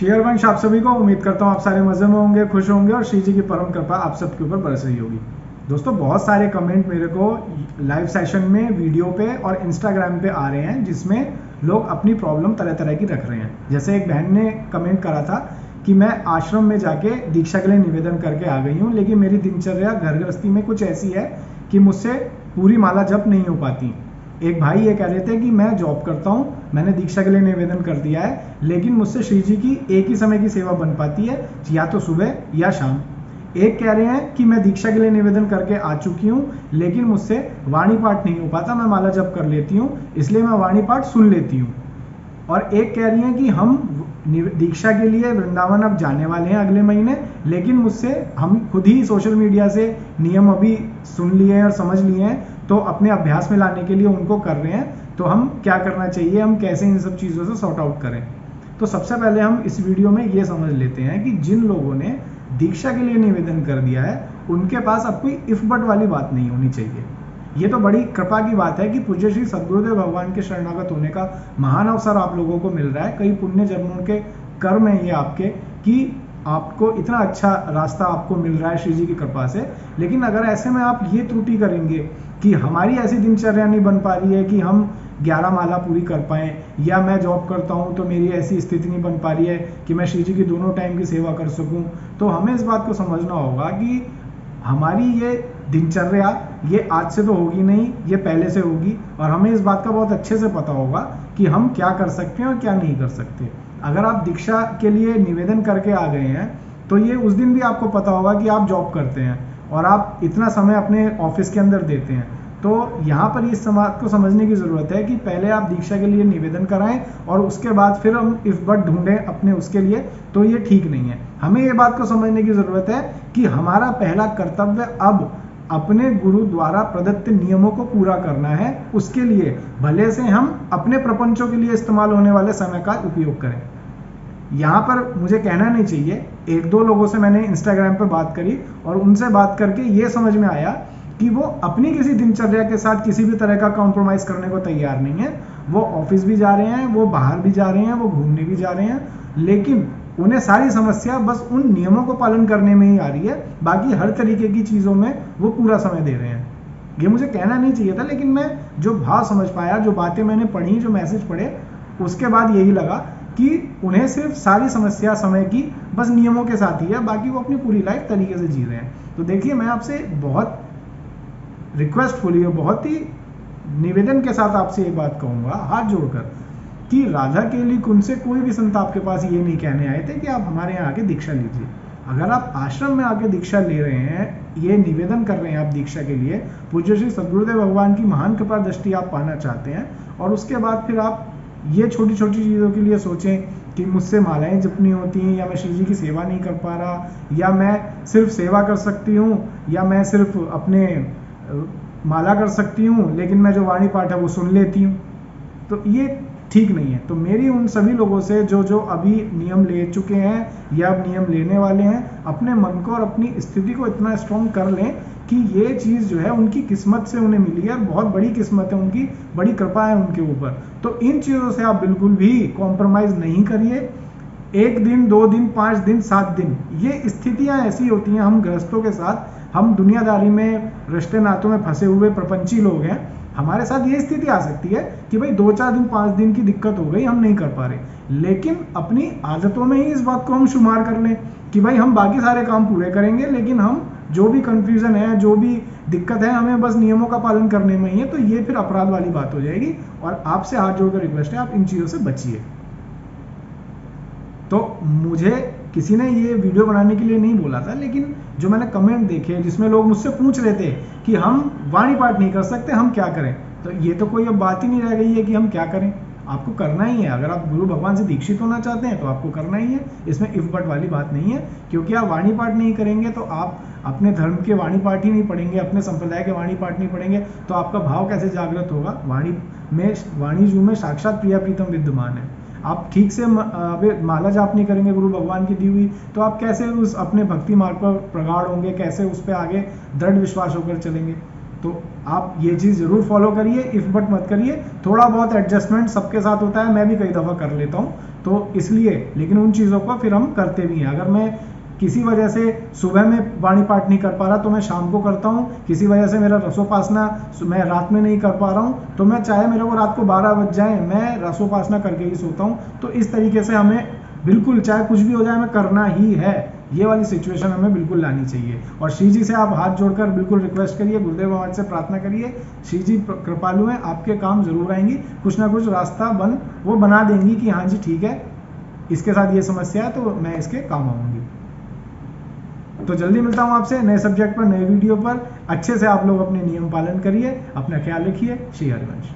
Share वंश आप सभी को, उम्मीद करता हूँ आप सारे मजे में होंगे, खुश होंगे और श्री जी की परम कृपा आप सबके ऊपर बरस रही होगी। दोस्तों, बहुत सारे कमेंट मेरे को लाइव सेशन में, वीडियो पे और इंस्टाग्राम पे आ रहे हैं जिसमें लोग अपनी प्रॉब्लम तरह तरह की रख रहे हैं। जैसे एक बहन ने कमेंट करा था कि मैं आश्रम में जाके दीक्षा के लिए निवेदन करके आ गई हूँ, लेकिन मेरी दिनचर्या घर गृहस्थी में कुछ ऐसी है कि मुझसे पूरी माला जप नहीं हो पाती। एक भाई ये कह रहे थे कि मैं जॉब करता हूँ, मैंने दीक्षा के लिए निवेदन कर दिया है, लेकिन मुझसे श्री जी की एक ही समय की सेवा बन पाती है, या तो सुबह या शाम। एक कह रहे हैं कि मैं दीक्षा के लिए निवेदन करके आ चुकी हूँ, लेकिन मुझसे वाणी पाठ नहीं हो पाता, मैं माला जप कर लेती हूँ इसलिए मैं वाणी पाठ सुन लेती हूँ। और एक कह रही हैं कि हम दीक्षा के लिए वृंदावन अब जाने वाले हैं अगले महीने, लेकिन मुझसे हम खुद ही सोशल मीडिया से नियम अभी सुन लिए हैं और समझ लिए हैं, तो अपने अभ्यास में लाने के लिए उनको कर रहे हैं। तो हम क्या करना चाहिए, हम कैसे इन सब चीज़ों से सॉर्ट आउट करें। तो सबसे पहले हम इस वीडियो में ये समझ लेते हैं कि जिन लोगों ने दीक्षा के लिए निवेदन कर दिया है उनके पास अब कोई इफ बट वाली बात नहीं होनी चाहिए। ये तो बड़ी कृपा की बात है कि पूज्य श्री सद्गुरुदेव भगवान के शरणागत होने का महान अवसर आप लोगों को मिल रहा है। कई पुण्य जन्मों के कर्म है ये आपके, कि आपको इतना अच्छा रास्ता आपको मिल रहा है श्री जी की कृपा से। लेकिन अगर ऐसे में आप ये त्रुटि करेंगे कि हमारी ऐसी दिनचर्या नहीं बन पा रही है कि हम 11 माला पूरी कर पाएं, या मैं जॉब करता हूं तो मेरी ऐसी स्थिति नहीं बन पा रही है कि मैं श्री जी की दोनों टाइम की सेवा कर सकूं, तो हमें इस बात को समझना होगा कि हमारी ये दिनचर्या ये आज से तो होगी नहीं, ये पहले से होगी। और हमें इस बात का बहुत अच्छे से पता होगा कि हम क्या कर सकते हैं और क्या नहीं कर सकते। अगर आप दीक्षा के लिए निवेदन करके आ गए हैं तो ये उस दिन भी आपको पता होगा कि आप जॉब करते हैं और आप इतना समय अपने ऑफिस के अंदर देते हैं। तो यहाँ पर इस बात को समझने की ज़रूरत है कि पहले आप दीक्षा के लिए निवेदन कराएं और उसके बाद फिर हम इफ बट ढूंढें अपने उसके लिए, तो ये ठीक नहीं है। हमें ये बात को समझने की ज़रूरत है कि हमारा पहला कर्तव्य अब अपने गुरु द्वारा प्रदत्त नियमों को पूरा करना है। उसके लिए भले से हम अपने प्रपंचों के लिए इस्तेमाल होने वाले समय का उपयोग करें। यहाँ पर मुझे कहना नहीं चाहिए, एक दो लोगों से मैंने इंस्टाग्राम पर बात करी और उनसे बात करके ये समझ में आया कि वो अपनी किसी दिनचर्या के साथ किसी भी तरह का कॉम्प्रोमाइज़ करने को तैयार नहीं है। वो ऑफिस भी जा रहे हैं, वो बाहर भी जा रहे हैं, वो घूमने भी जा रहे हैं, लेकिन उन्हें सारी समस्या बस उन नियमों को पालन करने में ही आ रही है। बाकी हर तरीके की चीज़ों में वो पूरा समय दे रहे हैं। ये मुझे कहना नहीं चाहिए था, लेकिन मैं जो भाव समझ पाया, जो बातें मैंने पढ़ी, जो मैसेज पढ़े, उसके बाद यही लगा कि उन्हें सिर्फ सारी समस्या समय की बस नियमों के साथ ही है, बाकी वो अपनी पूरी लाइफ तरीके से जी रहे हैं। तो देखिए, मैं आपसे बहुत रिक्वेस्टफुली और बहुत ही निवेदन के साथ आपसे ये बात कहूँगा, हाथ जोड़कर, कि राधा केली कुंज से कोई भी संत आपके पास ये नहीं कहने आए थे कि आप हमारे यहाँ आके दीक्षा लीजिए। अगर आप आश्रम में आके दीक्षा ले रहे हैं, ये निवेदन कर रहे हैं आप दीक्षा के लिए, पूज्य श्री सद्गुरुदेव भगवान की महान कृपा दृष्टि आप पाना चाहते हैं, और उसके बाद फिर आप ये छोटी छोटी चीज़ों के लिए सोचें कि मुझसे मालाएं जपनी होती हैं, या मैं श्री जी की सेवा नहीं कर पा रहा, या मैं सिर्फ सेवा कर सकती हूँ, या मैं सिर्फ अपने माला कर सकती हूँ लेकिन मैं जो वाणी पाठ है वो सुन लेती हूँ, तो ये ठीक नहीं है। तो मेरी उन सभी लोगों से जो अभी नियम ले चुके हैं या अब नियम लेने वाले हैं, अपने मन को और अपनी स्थिति को इतना स्ट्रॉन्ग कर लें कि ये चीज़ जो है उनकी किस्मत से उन्हें मिली है, बहुत बड़ी किस्मत है उनकी, बड़ी कृपा है उनके ऊपर। तो इन चीज़ों से आप बिल्कुल भी कॉम्प्रोमाइज़ नहीं करिए। 1 दिन, 2 दिन, 5 दिन, 7 दिन, ये स्थितियाँ ऐसी होती हैं हम गृहस्थों के साथ, हम दुनियादारी में रिश्ते नातों में फंसे हुए प्रपंची लोग हैं, हमारे साथ ये स्थिति आ सकती है कि भाई 2-4 दिन, 5 दिन की दिक्कत हो गई, हम नहीं कर पा रहे, लेकिन अपनी आदतों में ही इस बात को हम शुमार कर लें कि भाई हम बाकी सारे काम पूरे करेंगे, लेकिन हम जो भी कंफ्यूजन है, जो भी दिक्कत है, हमें बस नियमों का पालन करने में ही है। तो ये फिर अपराध वाली बात हो जाएगी, और आपसे हाथ जोड़कर रिक्वेस्ट है, आप इन चीज़ों से बचिए। तो मुझे किसी ने ये वीडियो बनाने के लिए नहीं बोला था, लेकिन जो मैंने कमेंट देखे जिसमें लोग मुझसे पूछ रहे थे कि हम वाणी पाठ नहीं कर सकते, हम क्या करें, तो ये तो कोई अब बात ही नहीं रह गई है कि हम क्या करें। आपको करना ही है, अगर आप गुरु भगवान से दीक्षित होना चाहते हैं तो आपको करना ही है, इसमें इफ बट वाली बात नहीं है। क्योंकि आप वाणी पाठ नहीं करेंगे तो आप अपने धर्म के वाणी पाठ ही नहीं पढ़ेंगे, अपने संप्रदाय के वाणी पाठ नहीं पढ़ेंगे, तो आपका भाव कैसे जागृत होगा। वाणी जू में साक्षात प्रिया प्रीतम विद्यमान है। आप ठीक से माला जाप नहीं करेंगे गुरु भगवान की दी हुई, तो आप कैसे उस अपने भक्ति मार्ग पर प्रगाढ़ होंगे, कैसे उस पर आगे दृढ़ विश्वास होकर चलेंगे। तो आप ये चीज़ ज़रूर फॉलो करिए, इफ बट मत करिए। थोड़ा बहुत एडजस्टमेंट सबके साथ होता है, मैं भी कई दफ़ा कर लेता हूँ, तो इसलिए, लेकिन उन चीज़ों को फिर हम करते भी हैं। अगर मैं किसी वजह से सुबह में वाणी पाठ नहीं कर पा रहा तो मैं शाम को करता हूँ, किसी वजह से मेरा रसोपासना मैं रात में नहीं कर पा रहा हूँ तो मैं, चाहे मेरे को रात को 12 बज जाए, मैं रसोपासना करके ही सोता हूँ। तो इस तरीके से हमें बिल्कुल, चाहे कुछ भी हो जाए, हमें करना ही है, ये वाली सिचुएशन हमें बिल्कुल लानी चाहिए। और श्री जी से आप हाथ जोड़कर बिल्कुल रिक्वेस्ट करिए, गुरुदेव महाराज से प्रार्थना करिए, श्री जी कृपालु हैं, आपके काम जरूर आएंगी, कुछ ना कुछ रास्ता वो बना देंगी कि हाँ जी ठीक है, इसके साथ ये समस्या है तो मैं इसके काम आऊंगी। तो जल्दी मिलता हूँ आपसे नए सब्जेक्ट पर, नए वीडियो पर। अच्छे से आप लोग अपने नियम पालन करिए, अपना ख्याल रखिए। श्री हरिवंश।